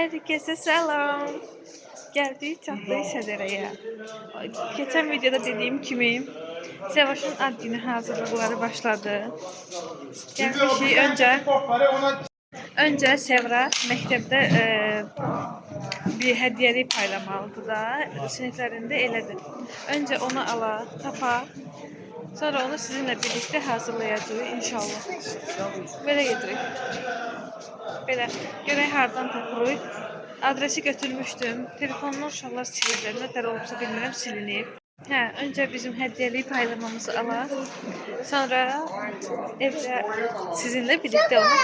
Herkese selam. Geldik çatdayı Sədərəyə. Geçen videoda dediğim kimi Sevaş'ın ad günü hazırlıkları başladı. Gelmişik önce Sevra məktəbdə bir hədiyəlik paylamalıdır da, siniflərində elədi. Önce onu ala, tapa, sonra onu sizinle birlikte hazırlayacağız inşallah. Belə gedirik. Belə görək hardan tapırıq. Adresi götürmüştüm. Telefonunu uşaqlar siliblər. Nətər olubsa bilmirəm, silinib. Önce bizim hədiyəlik paylamamızı alaq. Sonra evdə sizinle birlikte onu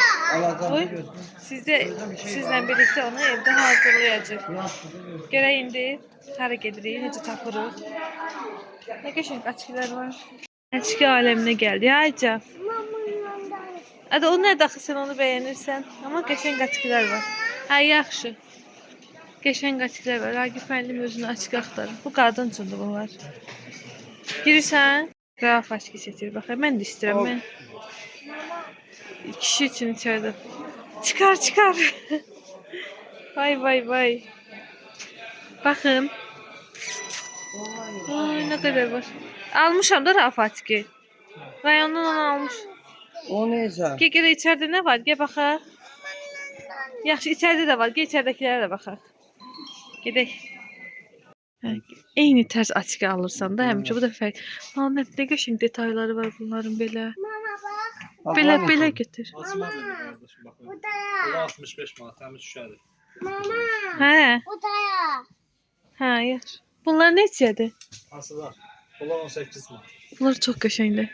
sizlə birlikte onu evdə hazırlayacağıq. Görək indi hara gedirik, necə tapırıq. Nə qəşəng açıqlar var. Açıq aləminə gəldi. Ayca. Hadi o ne daxı sen onu beğenirsen. Ama qəşəng açıqlar var. Yaxşı. Qəşəng açıqlar var. Ragif müəllim özünü açıq axtarır. Bu qadın üçündür bunlar. Girirsən. Qraf açıqı seçir. Bax, mən də istəyirəm. Mən kişi üçün içərdə. Çıxar. Vay. Baxın. Ay, nə qədər var. Almışam da Raf açıqı. Rayondan onu almış. O neyse. Gel içeride ne var? Gel bakalım. Yaxşı içeride de var. Gel içeridekilere de bakalım. Gedək. Eyni tərz açıq alırsan da həmişə bu da fərq. Nə qəşəng detayları var bunların belə. Belə götür. Mama. Bu da ya. 65 manat təmiz şüşədir. Mama. Bu da ya. Yaxşı. Bunlar neçədir? Hansılar? Bunlar 18 manat. Bunlar çox qəşəngdir.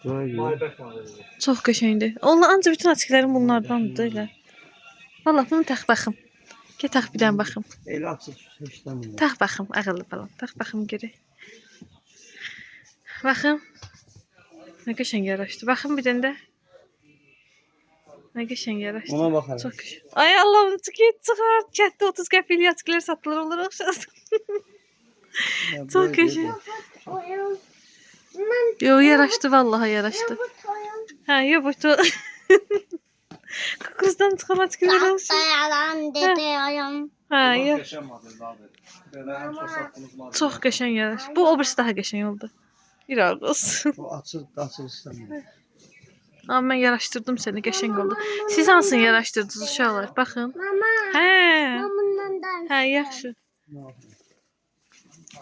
Maybək manat. Çox qəşəngdir. Allah ancaq bütün açıqlarım bunlardandır elə. Vallahi bunu tax baxım. Gel tax bir dənə baxım. Elə açıq seçdəm. Tax baxım, ağıllı falan. Tax baxım görək. Baxım. Nə qəşəng yaraşdı. Baxım bir dənə də. Nə qəşəng yaraşdı. Ona baxarım. Çox qəşəng. Ay Allahım, çıxar. Kətdə 30 qəpiklik açıqlar satılır olur oxşasın. Çox qəşəng. Yo, yaraşdı vallahi yaraşdı. Yo bu to. Kukuzdan çıxan açıqlar olsun. Yalan dedim. Yo. Qəşəng modellərdir. Belə ən çox satdığımız model. Çox qəşəng yaraşdı. Bu obris daha qəşəng oldu. İrad olsun. O açıq istəmirəm. Amma mən yaraşdırdım səni, qəşəng oldu. Siz hansını yaraşdırdınız uşaqlar? Baxın. Mama. Bundan da. Yaxşı.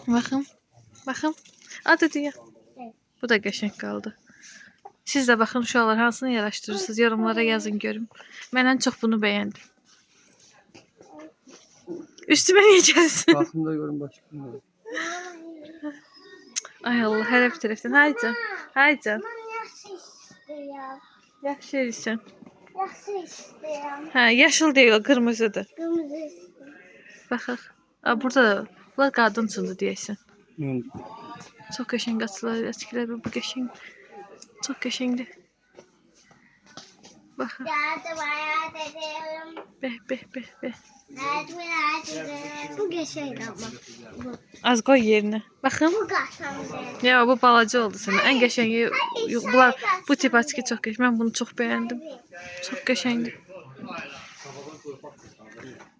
Baxın. Adı deyə. Bu da qəşəng qaldı. Siz də baxın uşaqlar hansını yaraşdırırsınız? Yorumlara yazın görüm. Mən ən çox bunu bəyəndim. Üstümə niyə gəlsin? Baxımda görüm başqa. Ay Allah, hər bir tərəfdən. Haycan. Yaxşı eləyirsən. Yaxşı istəyirəm. Yaşıl deyil, qırmızıdır. Qırmızı istəyirəm. Baxaq. Burada da bunlar qadın üçündür deyəsən. Çox qəşəng açıqlar bu qəşəng. Çox qəşəngdir. Baxın. Bəh. Bu qəşəngdir amma. Az qoy yerinə. Baxın. Bu qəşəngdir. Ya bu balaca oldu sənə. Ən qəşəngi bunlar bu tip açıqı çox qəşəng. Mən bunu çox bəyəndim. Çox qəşəngdir.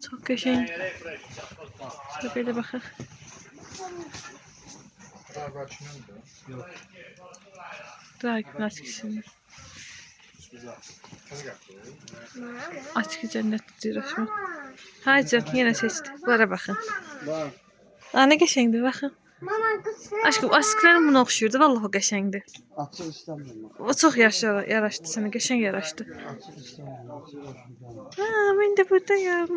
Çox qəşəng. Belə baxaq. Ragif'in açıqsını. Açıq cənnətdir Rəşmət. Haycan, yenə seçdi. Bunlara baxın. Nə qəşəngdir, baxın. Mama qısır. Aşkım, açıqlarım buna oxşuyurdu. Vallahi o qəşəngdir. Açıq istəmirəm. O çox yaraşdı sənə, qəşəng yaraşdı. Açıq istəmirəm. Mən də buradayım.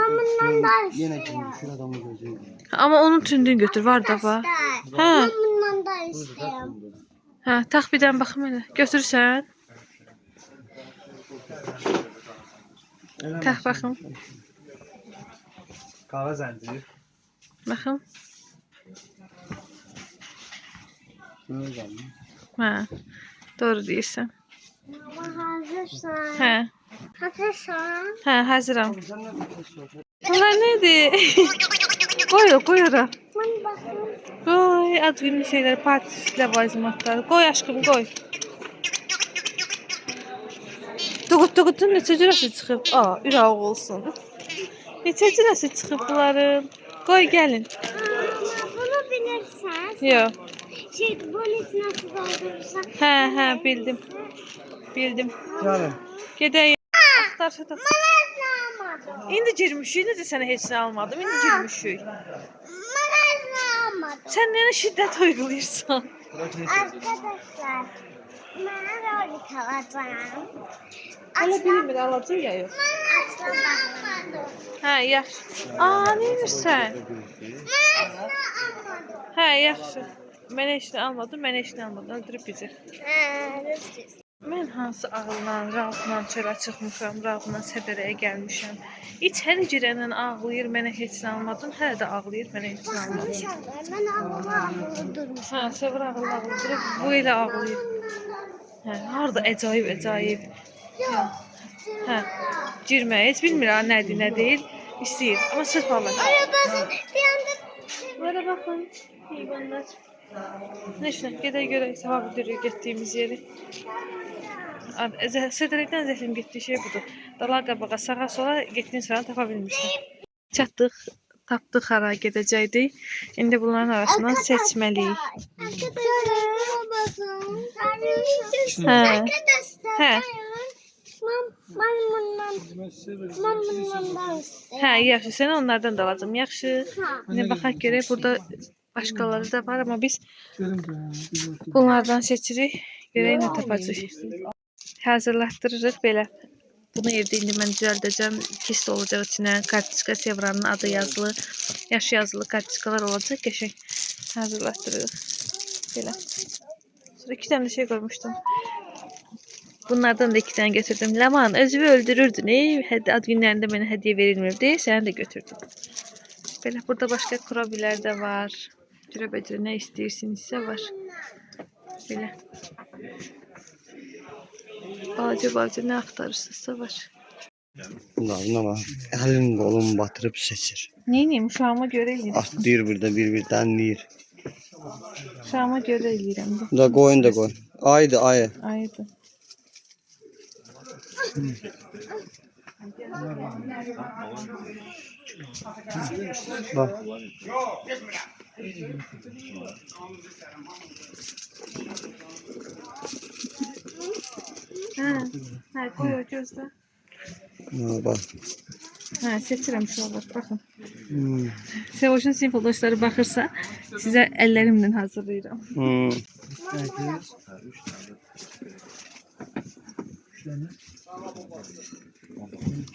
Mamından da Yenə düşür adamın gözü. Amma onun tündüyünü götür, var da bax. Mamından da istəyirəm. Tax bir dənə baxım elə. Götürsən. Tax baxım. Qara zəncir. Baxım. Doğru deyirsən. Mama hazırsan. Hazırsan. Hazıram. Bunlar nədir? Qoy ora. Mən baxım. Qoy, ad günü şeylər, parti ləvazimatları. Qoy aşkım, qoy. Tuğut-tuğutun neçə cürəsi çıxıb? Aa, ürək olsun. Neçə cürəsi çıxıb bunların? Qoy gəlin. Bunu bilirsən. Yox. Bunun için nasıl doldurursan. Hə, bildim. Bildim. Gelin. Gedək. Axtar da. Almadım. İndi girmişik. Necə sənə heç nə almadım? İndi girmişik. Almadım. Sən nə şiddət uyğulayırsan? Arkadaşlar. Ben rolik alacağım. Hələ bilmir alacaq ya yox. Asla bakmadım. Hə, yaxşı. Aa, nə edirsən? Hə, yaxşı. Mən heç nə almadım, mən heç nə almadım. Öldürüb bizi. Mən hansı ağılla, razla çölə çıxmışam, razla sədərəyə gəlmişəm. İçəri girəndən ağlayır, mənə heç nə almadın. Hələ də ağlayır, mənə heç nə almadın. Ben ağlı durmuşum. Hə, Sevir ağıllı durub, bu elə ağlayır. Hə, harda əcayib. Hə, girmə, heç bilmir ha, nədir, nə deyil. İstəyir, amma sırf Allah. Arabası bir anda Böyle baxın, heyvanlar. Neyse, gedək görək, savab edirik getdiyimiz yeri. Sədərəkdən zəhlim getdiyi şey budur. Dala qabağa, sağa sola getdiyin sıranı tapa bilmirsən. Çatdıq, tapdıq hara gedəcəkdik. İndi bunların arasından seçməliyik. Hə. Hə. Hə, yaxşı, sənə onlardan da alacağım. Yaxşı. İndi baxaq görək, burada başqaları da var, amma biz bunlardan seçirik. Görək nə tapacağıq. Hazırlaşdırırıq belə. Bunu evdə indi mən düzəldəcəm. Kist olacaq içinə. Kartiçka Sevranın adı yazılı. Yaşı yazılı kartiçkalar olacaq. Qəşəng hazırlaşdırırıq. Belə. Sonra 2 dənə şey qoymuşdum. Bunlardan da 2 dənə götürdüm. Ləman, özünü öldürürdün. Ad günlərində mənə hədiyyə verilmirdi. Səni də götürdüm. Belə burada başqa kurabilər də var. Cürə-bəcürə nə istəyirsinizsə var. Belə. Balaca nə axtarırsınızsa var. Buna bak. Elin kolun batırıp seçir. Neyim? Uşağıma görə eləyirəm. Atlıyor burada bir denleyir. Uşağıma görə eləyirəm. Bu da koyun da koy. Aydı ayı. Ayıdı. Bak. Hə, qoy o gözlə. Ha, bak. Hə, seçirəm uşaqlar. Baxın. Hmm. Sevoşun sinif yoldaşları baxırsa, sizə əllərimlə hazırlayıram. Hmm.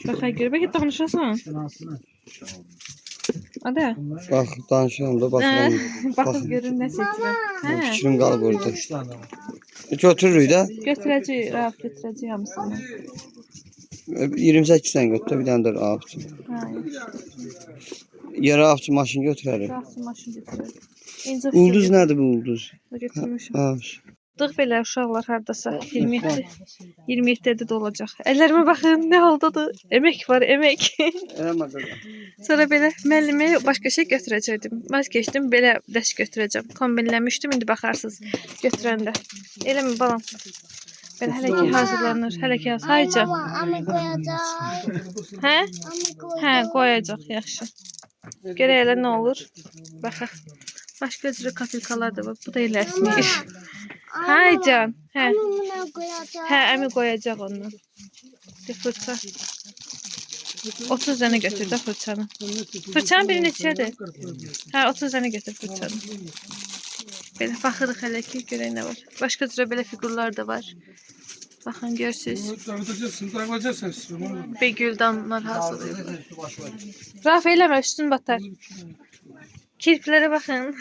Baxaq görə, bəlkə danışasan. Adə. Bak danışıyorum da bakıyorum. Baxıb görün nə seçirəm. Hə, Fikrim qalıb orada. Götürürük də. götürəcəyik, Rauf götürəcəyik hamısını. 28 tane götür, bir tane de avcı. Hə, Yarı avcı maşın götürərik. Rauf'un maşını götürək. İncə Ulduz nədir bu ulduz? götürmüşəm. Ha. Dıq belə uşaqlar hardasa 27-də də olacaq. Əllərimə baxın, nə haldadır? Emək var, emək. Sonra belə müəllimə başqa şey götürəcəkdim. Vaz keçdim, belə dərs götürəcəm. Kombinləmişdim, indi baxarsınız götürəndə. Eləmi balam? Belə hələ ki hazırlanır, hələ ki hazır. Hayca. Ama koyacağım. Hə? Ama koyacağım. Hə, qoyacaq, yaxşı. Görək elə nə olur. Baxaq. Başqa cürə kapilkalar da var. Bu da elə əsmir. Haycan. Hə. Buna koyacağım. Hə, əmi qoyacaq ondan. Bir fırça. 30 dənə götür də fırçanı. Fırçanın biri neçədir? Hə, 30 dənə götür fırçanı. Belə baxırıq hələ ki, görək nə var. Başqa cürə belə figurlar da var. Baxın, görürsünüz. Begüldanlar hazırlayırlar. Raf eləmə, üstün batar. Kirpilərə baxın.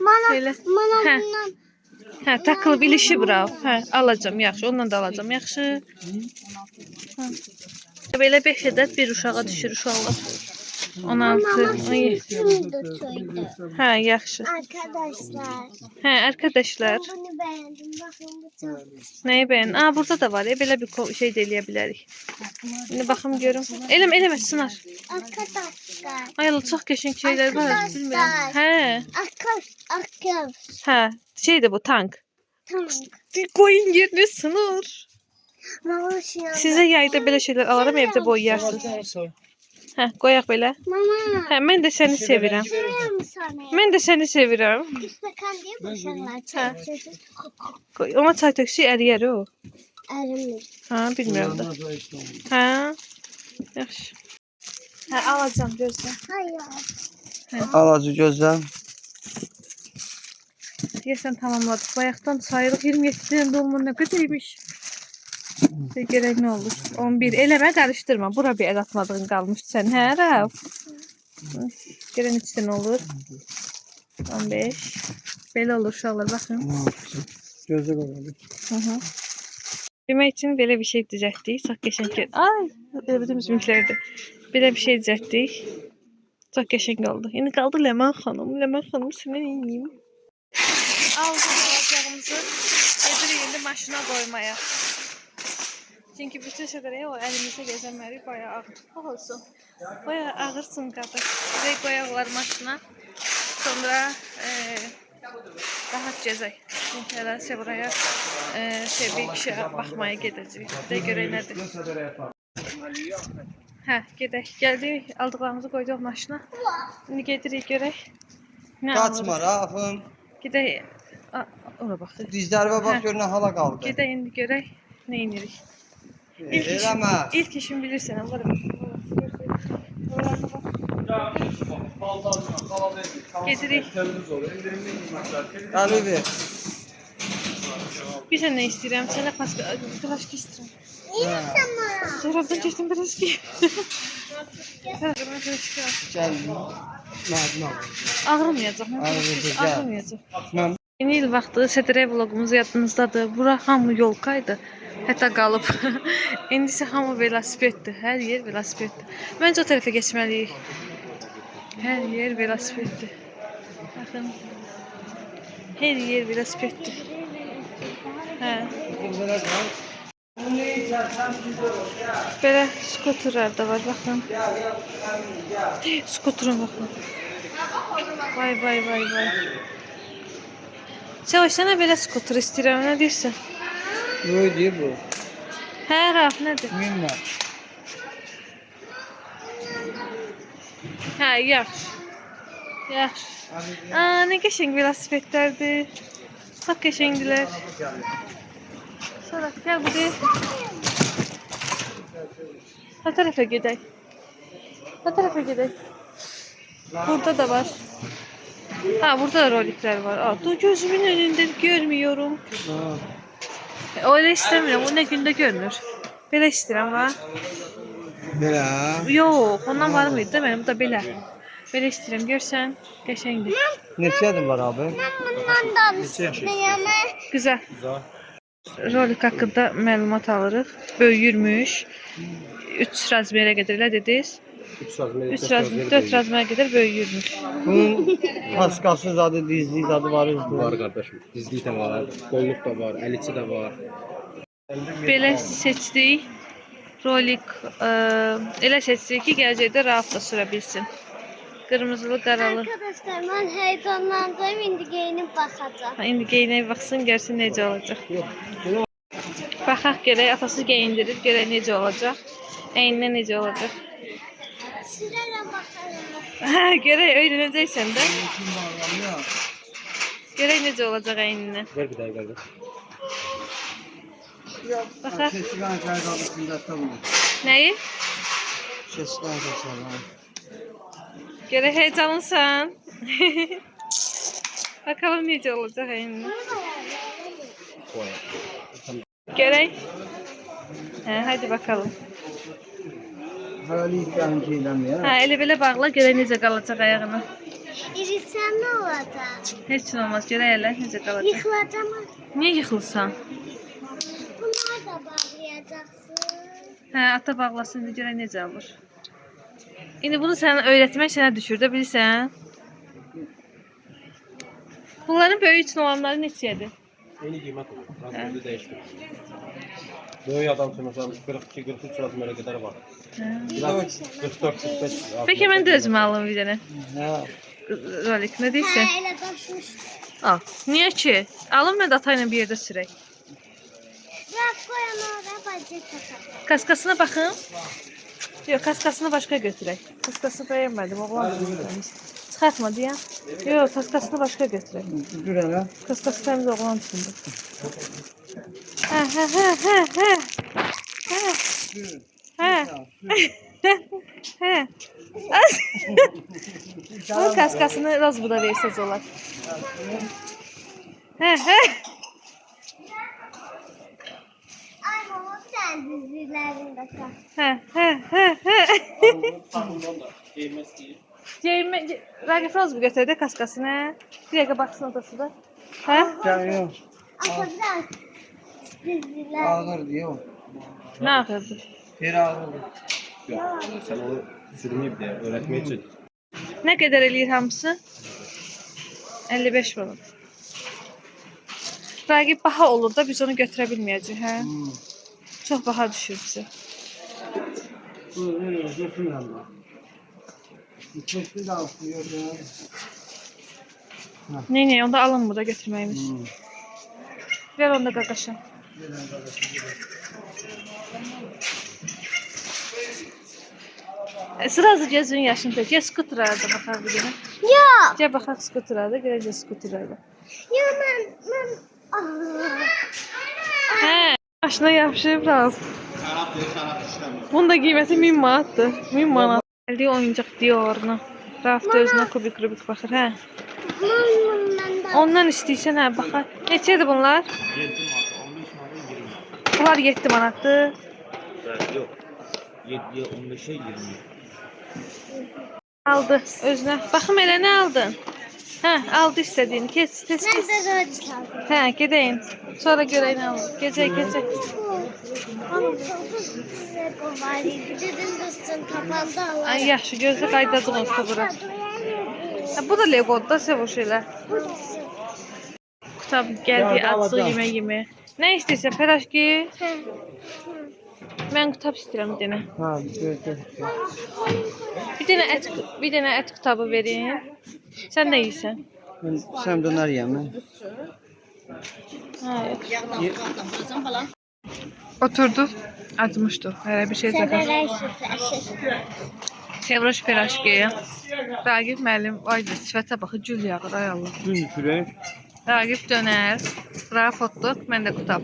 Bana, Belə. bana Hə. bundan. Hə, takılıb ilişib Raf. Hə, alacağam, yaxşı. Ondan da alacağım, yaxşı. Hə. Belə 5 ədəd bir uşağa düşür uşaqlar. 16. Ay. Şimdi de söyle. Hə, yaxşı. Arkadaşlar. Hə, arkadaşlar. Bunu beğendim. Bakın bu çok. Nəyi bəyən? Aa, burada da var. Belə bir şey də eləyə bilərik. İndi baxım görüm. Eləmə, sınar. Arkadaşlar. Ay, çox qəşəng şeylər var. Bilmirəm. Hə. Akıl. Hə, şeydir bu tank. Tamam. Qoyun yerinə sınır. Mama şu yanda. Sizə yayda belə şeylər alaram, evdə boyayarsınız. Hə, qoyaq belə. Mama. Hə, mən də səni sevirəm. Verir mi sana? Mən də səni sevirəm. İstakan diye boşanlar. Çay çocuk. Qoy, ona çay töksü əriyər o. Erimir. Ha, bilmirəm də. Hə. Yaxşı. Hə, alacağam, gözlə. Hayır. Al acı gözlə. Deyəsən tamamladık. Bayaqdan sayırıq 27-dən dolma nə qədərmiş. Gərək nə olur? 11. Eləmə, qarışdırma. Bura bir əl atmadığın qalmışdı sən. Hə, Rəf? Görən içdən olur. 15. Belə olur uşaqlar, baxın. Gözlə qoyalım. Hı. Yemək üçün belə bir şey düzəltdik. Çox qəşəng. Ay, övdüm bizimkilərdir. Belə bir şey düzəltdik. Çox qəşəng oldu. İndi qaldı Ləman xanım. Ləman xanım sənə yiyeyim. Aldık alacağımızı. Gedirik indi maşına qoymaya. Çünki bütün şeyləri o əlimizdə gəzənməli bayağı ağır olsun. Bayağı ağırsın qadı. Direkt qoyaqlar maşına. Sonra rahat gəzək. Çünki eləsə buraya bir kişi baxmaya gedəcəyik. Bir də görək nədir. Hə, gedək. Gəldik, aldıqlarımızı qoyduq maşına. İndi gedirik görək. Nə Qaçma Rafım. Gedək. Ora baxır. Dizlərimə bax gör nə hala qaldı. Gedək indi görək. Nə inirik? Eləmə. İlk işin bilirsən, onlara bax. Gedirik. Əlivi. Bir sən nə istəyirəm? Sənə piraşki istəyirəm. İyiysen bana. Zorabdan keçdim piraşki. Gəl. Mədim al. Ağrımayacaq. Ağrıyacaq. Ağrımayacaq. Mən Yeni il vaxtı STR vlogumuz yadınızdadır. Bura hamı yolkaydı. Hətta qalıb. İndi isə hamı velosipeddir. Hər yer velosipeddir. Məncə o tərəfə keçməliyik. Hər yer velosipeddir. Baxın. Hər yer velosipeddir. Hə. Belə skuterlər də var, baxın. Skuterun baxın. Vay vay vay vay. Çavuş, sənə belə skuter istəyirəm, nə deyirsən? nə deyir bu? Hə, Raf, nədir? Minlə. Hə, yaxşı. Yaxşı. Nə qəşəng velosipedlərdir. Çox qəşəngdilər. Sonra gəl buraya. Ne tərəfə gedək? Ne tərəfə gedək? Burada da var. Ha, burada da rolikler var. Aa, dur, gözümün önünde görmüyorum. Öyle istemiyorum. O ne günde görünür. Belə istəyirəm ha. Belə. Yox, ondan var mıydı da benim? Bu da belə. Belə istəyirəm. Görsən, qəşəngdir. Neçədir var abi? Bundan danışmayayım. Güzel. Rolik haqqında məlumat alırıq. Böyüyürmüş. 3 razmerə qədər elə dediniz. 3 razmer, 4 razmerə qədər böyüyürmüş. Bunun paskası zadı, dizli zadı var. Var kardeşim. Dizlik de var, kolluk da var, eliçi de var. Belə seçdik. Rolik elə seçdik ki, gələcəkdə rahat da sürə bilsin. Qırmızılı, qaralı. Arkadaşlar ben heyecanlandım. İndi giyinip bakacağım. Ha, indi geyinək baxsın, görsün necə olacaq. Baxaq görək, atası geyindirir, görək necə olacaq. Əyninə necə olacaq. Sürerem bakalım. Hə, görək, öyrənəcəksən də. Görək necə olacaq əyninə. Ver bir daha kardeş. Baxaq. Keçilen kaydalı sünnətdə bunu. Nəyi? Keçilen keçilen. Görək, heyecanlısan. Bakalım necə olacaq əyninə. Görək. Hə, hadi bakalım. Hələ ilk şeyləmir. Hə, elə belə bağla, görək necə qalacaq ayağına. İrişsem ne olacak? Heç nə olmaz, görək elə necə qalacaq. Yıkılacağım. Niyə yıxılsan? Bunlar da bağlayacaksın. Hə, ata bağlasın, indi görək necə olur. İndi bunu sənə öyrətmək sənə düşür də, bilirsən? Bunların böyük üçün olanları neçədir? Yeni giymek olur. Transferi değiştir. Böyük adam için mesela 42-43 razmere kadar var. Biraz 44-45. Peki mən də özümə alım bir dənə. Hə. Rolik, nə deyirsən? Ha, elə daşmış. Al. Niyə ki? Alım mən də ata ilə bir yerdə sürək. Bak Koyan oraya bacı takalım. Kaskasına bakın. Yok, kaskasını başka götürək. Kaskasını beğenmedim. Oğlan düşünmemiş. Çıkartma diye. Yok, kaskasını başka götürək. Dur hele. Kaskası temiz oğlan düşündü. He. He. O kaskasını Rozbuda versəz olar. He. Ay mama sen dizilerinde kal. He. Takımdan da giyinmez değil. Ragif Rozbu götürdü kaskasını. Bir dakika baksın odası da. He? Gel Ata biraz diziler. ağır diyor. Ne yapıyordu? Peri ağır. Yok. Sen onu sürmeyip de öğretmeye çalış. Ne kadar eləyir hamısı? 55 manat. Ragib baha olur da biz onu götürə bilməyəcəyik, hə? Çox baha düşür bizə. Ne, onda alın burada götürməyimiz. Ver onda qaqaşa. Sırası gezin yaşında. Gel skuterada baxaq bir günə. Yok. Gel baxaq skuterada, gələcək skuterada. Yok ben. Hə, maşına yapışıb Raf. Bunun da qiyməti 1000 manatdır. 1000 manat. Gəldi oyuncaq Dior'una. Raf da özünə kubik baxır, hə? Ondan istəyirsən, hə, baxaq. Neçədir bunlar? 7 manat, 15 manat 20. Bunlar 7 manatdır. Yok. 7'ye 15'e 20. Aldı özünə. Baxım elə nə aldın? Hə, aldı istədiyini. Kes. Ben de rol çaldım. Hə, gedəyin. Sonra görək nə alır. Gecək. Bu var idi. Dedim dostum kapandı Allah. Ay yaxşı, gözlə qaydacaq olsa bura. Ha, bu da Lego'dur da sev o şeylər. Kutab gəldi, açıq yemək. Nə istəyirsən, piraşki? Mən kutab istəyirəm bir dənə. Ha, gördüm. Bir dənə ət kutabı verin. Sən nə yeyirsən? Sen döner yeme. Hayır. Oturdu. Acımışdı. Hələ bir şey çəkər. Severler süfresi. Sevroş piraşkiyə. Ragib müəllim, aydı, sifətə baxı, gül yağır, ay Allah. Dün süre. Ragib dönər, Raf otluq, mən də qutab.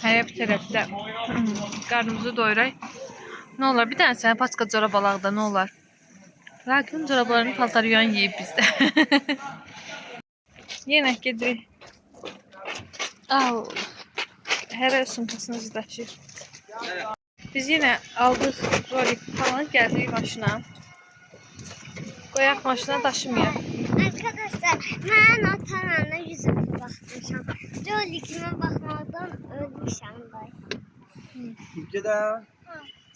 Həyə bir tərəfdə qarnımızı doyuraq. Nə olar, bir dənə sənə paçka corab alaq da, nə olar? Ragibin corablarını paltaryan yeyib bizdə. Yenə gedirik. Al. Hər sumkasını daşıyır. Biz yine aldıq rolik falan, gəldik maşına. Qoyaq maşına daşımayaq. Arkadaşlar ben atanana yüzüme bakmışam. Rolikime bakmadan ölmüşəm bay.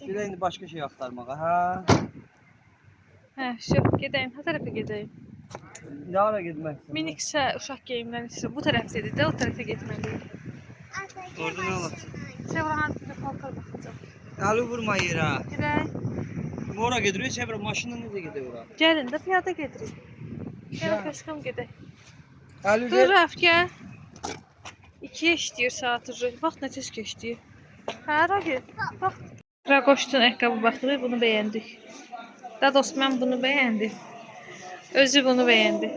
Bir de indi başka şey aktarmağa. Ha. Hə, şu, gedəyim. Ha tərəfə gedəyim. Ne ara gitmek? Miniksə uşaq geyimləri isə bu tərəfdədir də, o tərəfə getməliyik. Orada ne olur? Sevran bir paltar baxacaq. Ali vurma yere. Gedək. Oraya gidiyor, çevre maşınla nereye gidiyor oraya? Gəlin də piyada gedirik. Gəl köşküm gedək. Ali Dur Raf, gəl. 2-yə işləyir saat ucu. Bax nə tez keçdi. Hə, Ragil. Bax. Ragoşdan ayaqqabı baxırıq, bunu bəyəndik. Daha doğrusu mən bunu bəyəndim. Özü bunu bəyəndi.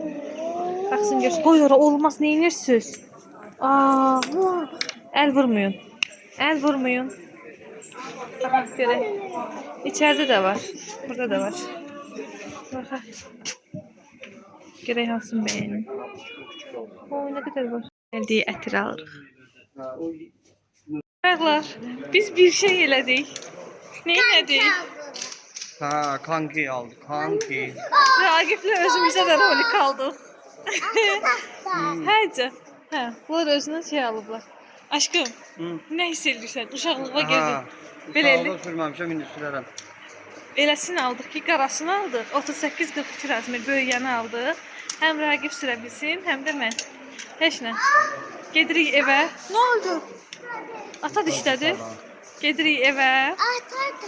Baxsın görsün. Qoy ora, olmaz, nə edirsiniz? Aa, əl vurmayın. Əl vurmayın. Baxaq görək. İçəridə də var. Burada da var. Baxaq. Görək hansını bəyənin. O, nə qədər var. Gəldiyi ətir alırıq. Uşaqlar, biz bir şey elədik. Nə elədik? Ha, kanki aldı, kanki. Ragiflə özümüzə də rolik aldıq. Həcə. Hə, bunlar özünə şey alıblar. Aşkım, nə hiss edirsən? Uşaqlığa girdin. Belə elə. Sağda sürməmişəm, indi sürərəm. Eləsini aldıq ki, qarasını aldıq. 38-42 razmer böyüyəni aldıq. Həm Ragif sürə bilsin, həm də mən. Heç nə. Gedirik evə. Nə oldu? Ata dişlədi. Gedirik evə.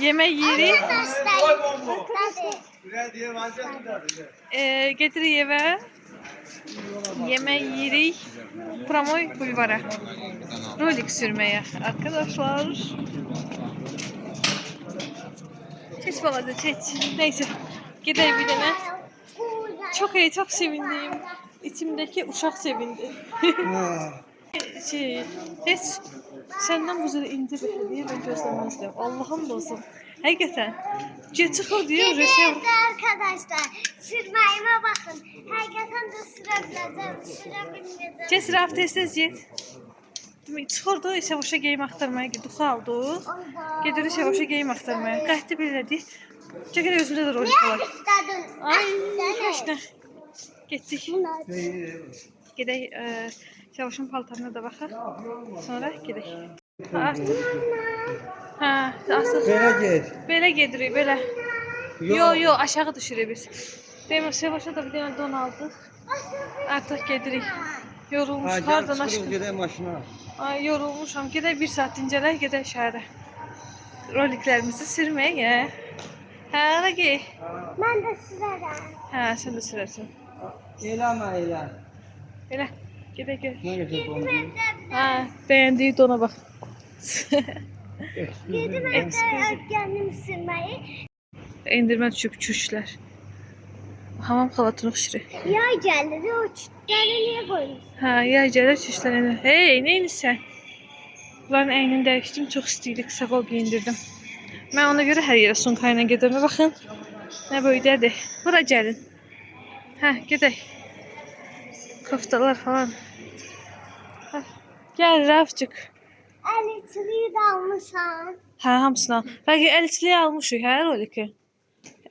Yemək yeyirik. Gedirik evə. Yemek yedik. Pramoy bulvara. Rolik sürmeye arkadaşlar. Çeç balaca çeç. Neyse. Gidelim bir tane. Çok iyi, çok sevindim. İçimdeki uşak sevindi. Heç səndən bu cür ince bir hediye ben gözləməzdim. Allah'ım olsun. Həqiqətən. Çıxır diyor resim. Evet arkadaşlar. Sürməyimə baxın. Həqiqətən də sürə biləcəm. Sürə bilməyəcəm. Kes raf tez get. Çıxırdı Səvoşa geyim axtarmaya gidiyor. Aldı. Gedir Səvoşa geyim axtarmaya. Qəhti bilirdi. Çəkir özündə də rolik var. İstədin. Ay, xoş nə. Getdik. Gedək Səvoşun paltarına da baxaq. Sonra gedək. Artıq. Hə, artıq. Belə get. Belə gedirik, belə. Yo, aşağı düşürük biz. Demir Səvoşa da bir dənə don aldıq. Artıq gedirik. Yorulmuş, hardan aşkım. Gedək maşına. Ay, yorulmuşam. Gedək 1 saat dincələk, gedək şəhərə. Roliklərimizi sürməyə. Hə, Rəgi. Mən də sürərəm. Hə, sən də sürərsən. Eləmə elə. Belə, gedək gör. Nə gedək onu? Hə, bəyəndiyi dona bax. Gedim öyrəndim sürməyi. Endirmə düşüb küşlər. Hamam xalatını xişiri. Yay gəlir, o çütləri niyə qoymuş? Hə, yay gəlir küşlər endir. Hey, neyinsən? Bunların əynini dəyişdim, çox istəyirdik, sağ ol giyindirdim. Mən ona görə hər yerə Sumka ilə gedirəm. Baxın, nə böyüdədir. Bura gəlin. Hə, gedək. Koftalar falan. Hə, gəl Rafcıq. Əliçiliyi də almışam. Hə, hamısını al. Bəlkə əl içliyi almışıq, hə, roliki?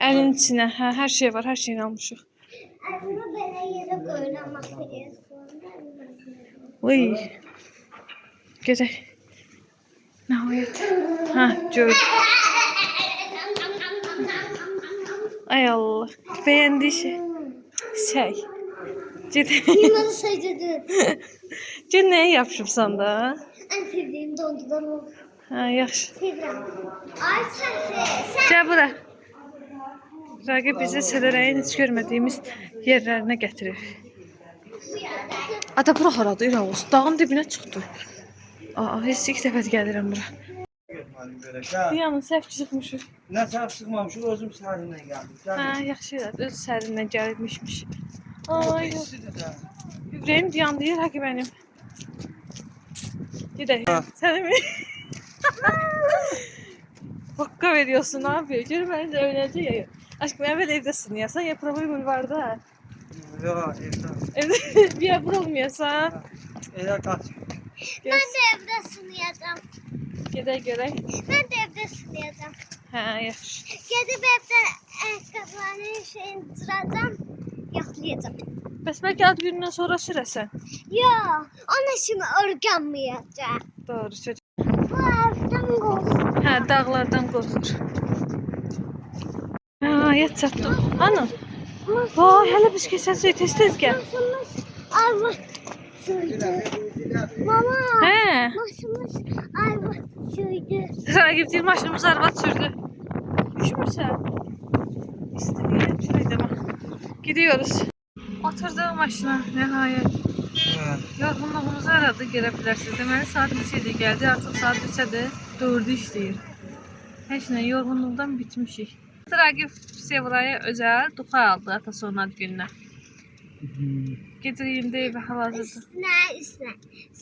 Əlin içinə, hə, hər şey var, hər şeyini almışıq. Əlimi belə yerə qoyuram. Uy. Gedək. Nəhayət. Hə, gördüm. Ay Allah. Beğendi şey. Gedək. Limonlu sözüdür. Gel nəyə yapışıbsan da? Ən sevdiyim dondudan o. Hə, yaxşı. Sevirəm. Ay sən. Gəl bura. Raqib bizi Sədərəyin heç görmədiyimiz yerlərinə gətirir. Ada bura haradır İravuz? Dağın dibinə çıxdı. Aa, heç ilk dəfə gəlirəm bura. Diyanın səhv çıxmışıq. Nə səhv çıxmamışıq, özüm sərinlə gəldim. Hə, yaxşı elədi. Öz sərindən gəlmişmiş. Ay, ürəyim diyandıyır ha ki mənim. Gedək. Səni mi? Hokka veriyorsun abi. Gör beni de öylece ya. Aşkım evvel evdesin ya. Sen yapramayı bulvarda. Yox, evdə. Evde bir yapır olmuyorsa. Elə qaç. Mən də evdə sınayacağım. Gedək görək. Mən də evdə sınayacağım. Hə, yaxşı. Gedib evdə ayaqqabıların şeyini cıracağım. Yoxlayacağım. Bəs bəlkə ad günündən sonra sürəsən. Yox, ona şimdi organmayacaq. Doğru söz. Bu evdən qorxur. Hə, dağlardan qorxur. Hə, yat çatdım. Ana. Vay, hələ biz keçəcəyik. Tez-tez gəl. Maşımız arvad sürdü. Mama, Hə. maşımız arvad sürdü. Raqib deyir, maşınımız arvad sürdü. Üşümürsən? İstəyirəm, şöyle demə. Gidiyoruz. Oturduk maşına, nihayet. Yorğunluğumuzu aradı, gələ bilərsiniz. Deməli, saat 3-də gəldi, artıq saat 3-də 4-ü işləyir. Heç nə, yorğunluqdan bitmişik. Raqib Sevraya özəl duxa aldı atası onun ad gününə. Gedirik indi evə hal-hazırda. Üstünə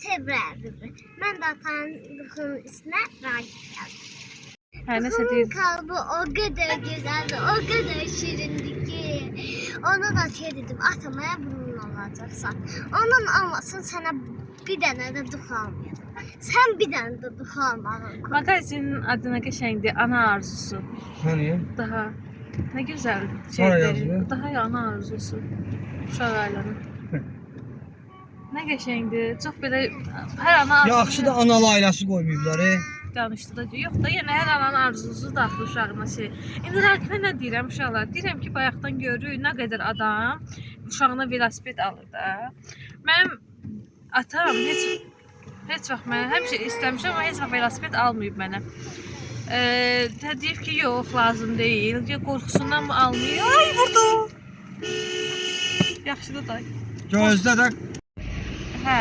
sevrədi. Mən də atanın duxunun üstünə raqib yazdım. Hə, nəsə Duxunun deyir. kalbi o qədər gözəldi, o qədər şirindi ki. Ona da şey dedim, atamaya bunun alacaqsan. Onun almasın sənə bir dənə də dux almayacaq. Sən bir dənə də dux almalısın. Maqazinin adı nə qəşəngdir, ana arzusu. Hani? Daha nə gözəl Ana şeydir. yazıyor. Daha ya ana arzusu. Uşaq ailənin. Nə qəşəngdir. Çox belə hər ana arzusu. Yaxşı da analı ailəsi qoymayıblar, Danışdı da yox da, yəni hər ananın arzusu daxil uşağına şey. İndi Raqibə nə deyirəm uşaqlar? Deyirəm ki, bayaqdan görürük nə qədər adam uşağına velosiped alır da. Mənim atam heç vaxt mənə həmişə istəmişəm, amma heç vaxt velosiped almayıb mənə. Deyib ki, yox, lazım deyil. Qorxusundan mı almıyor? Ay, vurdu. Yaxşıdır da. Gözdə də Hə.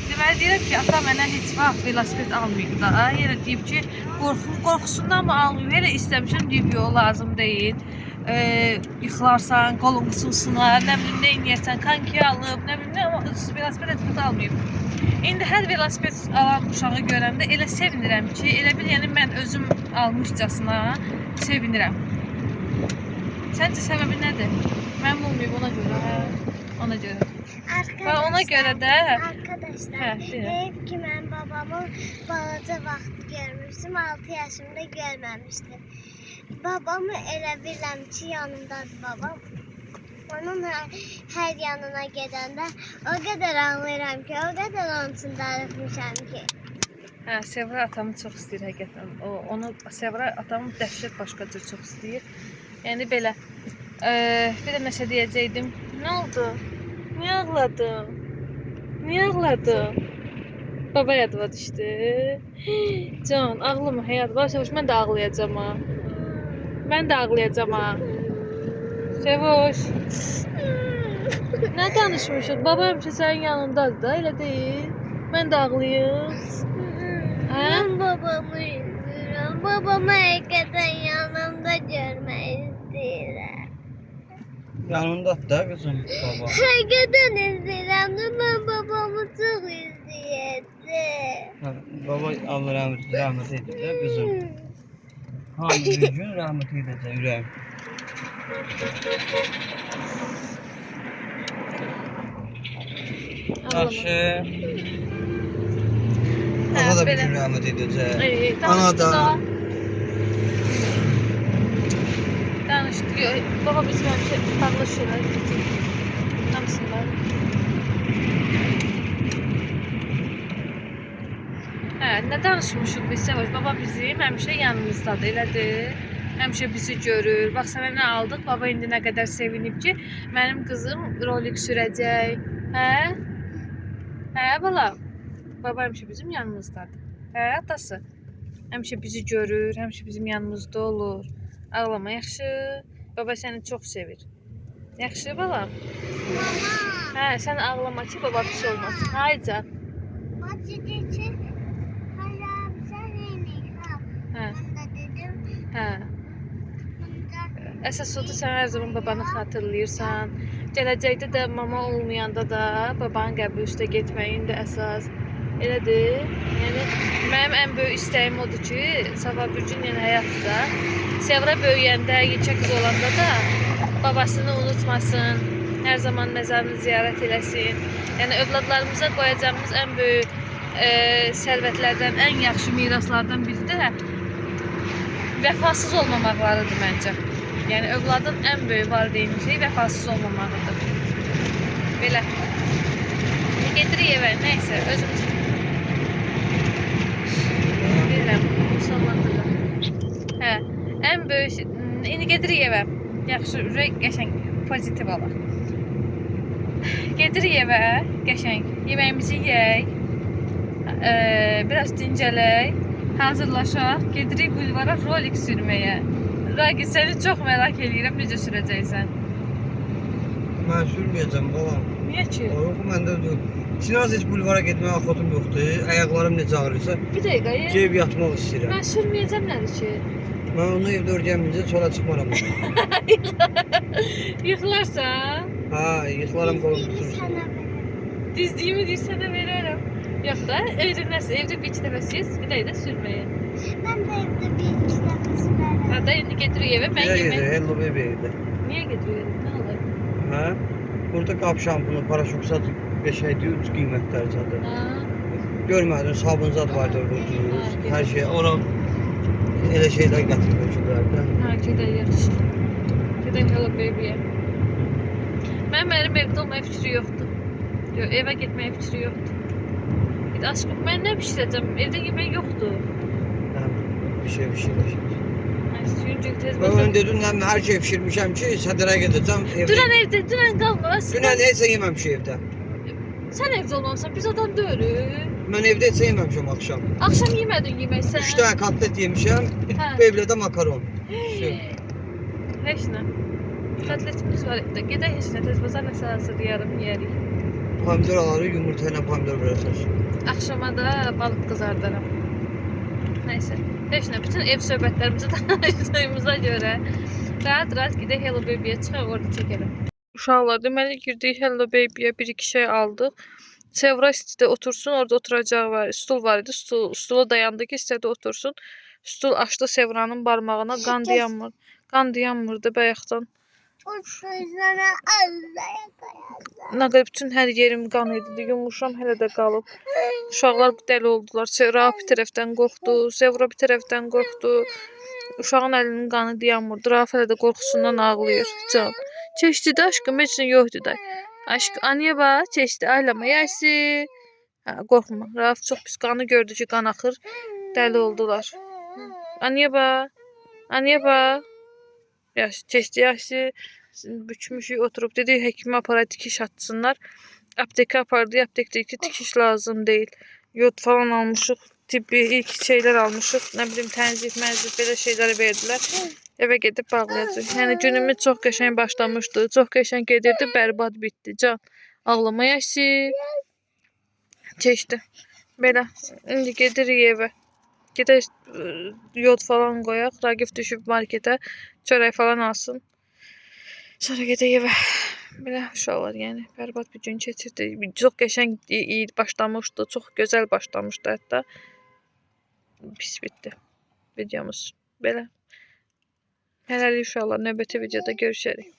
Deməli deyirəm ki, ata mənə heç vaxt velosiped almayıb da. Yenə deyib ki, qorxusundan mı almayıb? Elə istəmişəm deyib, yox, lazım deyil. Yıxılarsan, qolun qısılsınar, nə bilim, nə inəyərsən, kanki alıb, nə bilim, nə, amma velosiped heç vaxt almayıb. İndi hər velosiped alan uşağı görəndə elə sevinirəm ki, elə bil, yəni mən özüm almışcasına sevinirəm. Səncə səbəbi nədir? Mənim olmayıb ona görə, hə? Ona görə. Və ona görə də Arkadaşlar, Hə, deyirəm. deyib ki, mən babamı balaca vaxtı görmüşdüm, 6 yaşımda görməmişdim. Babamı elə bilirəm ki, yanımdadır babam. Onun hər yanına gedəndə o qədər ağlayıram ki, o qədər onun üçün darıxmışam ki. hə, Sevra atamı çox istəyir həqiqətən. Sevra atamı dəhşət başqa cür çox istəyir. Yəni belə, bir də nəsə deyəcəkdim. Nə oldu? Niyə ağladın? Niyə ağladın? Baba yadıma düşdü. Can, ağlama həyat. Başa-baş, mən də ağlayacağam ha. Mən də ağlayacağam ha. Sevoş. Nə danışmışıq? Baba həmişə sənin yanındadır da, elə deyil. Mən də ağlayım. Hə? Mən babamı üzülürəm. Babamı həqiqətən yanımda görmək istəyirəm. yanındadır da qızım baba. Həqiqətən istəyirəm də mən babamı çox istəyirdim. Hə, baba Allah rəhmət edir də qızım. Hamı bir gün rəhmət edəcək ürəyim. Yaxşı. Ana da bir gün rəhmət edəcək. Ana da. Danışdı. Baba bizim həmişə paylaşırlar. Hamısınlar. Hə, nə danışmışıq biz Sevoş? Baba bizim həmişə yanımızdadır, elədir. Həmişə bizi görür. Bax sənə nə aldıq? Baba indi nə qədər sevinib ki, mənim qızım rolik sürəcək. Hə? Hə, balam. Baba həmişə bizim yanımızdadır. Hə, atası. Həmişə bizi görür, həmişə bizim yanımızda olur. Ağlama, yaxşı. Baba səni çox sevir. Yaxşı, balam. Mama, Hə, sən ağlama ki, baba pis olmasın. Haycan. bacıdıcı halam sən eyni xal. Hə, Mən də dedim, hə. bunda Əsas odur, sən hər zaman babanı xatırlayırsan. Gələcəkdə də mama olmayanda da babanın qəbri üstə getməyin də əsas. Elədir. Yəni mənim ən böyük istəyim odur ki, sabah bir gün yəni həyatda Sevra böyüyəndə, yekə qız olanda da babasını unutmasın. Hər zaman məzarını ziyarət eləsin. Yəni övladlarımıza qoyacağımız ən böyük sərvətlərdən, ən yaxşı miraslardan biri də vəfasız olmamaqlarıdır məncə. Yəni övladın ən böyük valideyn şey vəfasız olmamağıdır. Belə. Gedirik evə, nəysə, özümüz bilirəm, sonlandırırım. Hə, ən böyük, indi gedirik evə. Yaxşı, ürək qəşəng, pozitiv alaq. Gedirik evə, qəşəng, yeməyimizi yeyək, biraz dincələk, hazırlaşaq, gedirik bulvara rolik sürməyə. Ragi, səni çox merak edirəm, necə sürəcəksən? Mən sürməyəcəm balam. Niyə ki? Yox, məndə Sinaz heç bulvara getməyə axotum yoxdur. Ayaqlarım necə ağrıyırsa, Bir dəqiqə, gəlib yatmaq istəyirəm. mən sürməyəcəm nədir ki? Mən onu evdə öyrənməyincə çölə çıxmaram. Yıxılarsan, Ha, yıxılaram qolum istəyimi tutursun. sənə verirəm. dizdiyimi deyir sənə verərəm. Yox da, öyrənərsən, evdə bir iki dəfə siz, bir dəqiqə sürməyə. Mən də evdə bir iki dəfə sürərəm. Hada indi gedirik evə, mən Nereye yemək... gidiyor? Hello Baby'de. Niyə gedirik? Nə olur? Ha? Burada qap şampunu, paraşüt zat qəşəngdir, ucuz qiymətlər zadı. Ha, Görmədin, sabun zat vardı orada ucuz. Ha, Hər şey, ora elə şeylər gətirmişlər də. ha, gedək yaxşı. Gedək Hello Baby-yə. Mənim evdə olmaya fikri yoxdur. Yox, evə getməyə fikri yoxdur. Bir də aşkım, mən nə bişirəcəm? Evdə yemək yoxdur. Hə, bir şey pişirmişəm. Çünki tez Ben bazar. onu dedim, həm hər şey pişirmişəm ki, sədərə gedəcəm evdə. Dünən evdə, dünən qalma. Dünən heç yeməmişəm evdə. Sən evdə olmalısan, biz adam deyilik. Mən evdə heç yeməmişəm axşam. Axşam yemədin yemək sən. 3 dənə kotlet yemişəm, Hə. evdə də makaron. Heç nə. Kotletimiz var evdə. Gedək heç nə, tez bazar nəsə hazırlayarım, yeyərik. pomidor alır, yumurta ilə pomidor verəsən. Akşama da balık kızardarım. Neyse. Heç nə, bütün ev söhbətlərimizi tanışdığımıza görə rahat gidək Hello Baby'yə çıxaq, orada çəkəlim. Uşaqlar, deməli girdik Hello Baby'yə, bir-iki şey aldıq. Sevra istədi otursun, orada oturacağı var, stul var idi. Stula dayandı ki, istədi otursun. Stul açdı Sevranın barmağına, qan dayanmır. Qan dayanmırdı bayaqdan. O sözlərə Allah'a qoyarlar. Nə qədər bütün hər yerim qan idi. Yumuşam hələ də qalıb. Uşaqlar dəli oldular. Sevra bir tərəfdən qorxdu, Sevra bir tərəfdən qorxdu. Uşağın əlinin qanı dayanmırdı. Rauf hələ də qorxusundan ağlayır. Can. Keçdi də aşkım, heç nə yoxdur da. Aşk, anaya bax, keçdi. Ağlama, yaxşı. Hə, qorxma. Rauf çox pis qanı gördü ki, qan axır. Dəli oldular. Anaya bax. Anaya bax. Yaxşı, keçdi, yaxşı. Bükmüşük, oturub dedi, həkimə apara tikiş atsınlar. Aptekə apardı, aptekdə ki, tikiş lazım deyil. Yod falan almışıq, tibbi ilk şeylər almışıq. Nə bilim, tənzif, mənzif belə şeyləri verdilər. Evə gedib bağlayacaq. Yəni günümüz çox qəşəng başlamışdı. Çox qəşəng gedirdi, bərbad bitdi. Can, ağlama yaxşı. Keçdi. Belə. İndi gedirik evə. Gedək yod falan qoyaq. Raqif düşüb marketə. Çörək falan alsın. Sonra gedək evə. Belə uşaqlar, yəni bərbad bir gün keçirdi. Çox qəşəng başlamışdı. Çox gözəl başlamışdı hətta. Pis bitdi videomuz. Belə. Hələlik uşaqlar, növbəti videoda görüşərik.